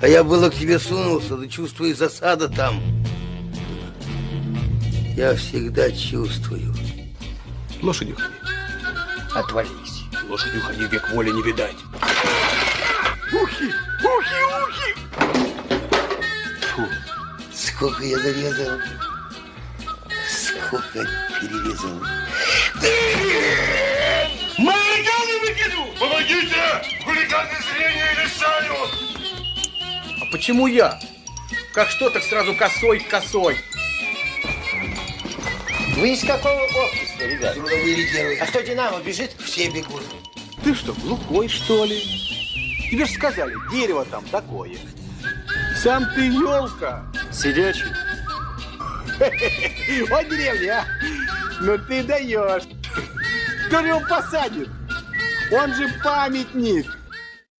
А я было к тебе сунулся, да чувствую, засада там. Я всегда чувствую. Лошадью ходи. Отвались. Лошадью ходи, век воли не видать. Ухи! Фу. Сколько я зарезал. Сколько перерезал. Марганы выкину! Помогите! Хулиганы зрения лишают! А почему я? Как что, так сразу косой к косой. Вы из какого общества, ребят? Трудовые лидеры. А что, Динамо бежит? Все бегут. Ты что, глухой, что ли? Тебе же сказали, дерево там такое. Сам ты елка. Сидячий. Вот деревня, а? Ну ты даешь. Кто же его посадит? Он же памятник.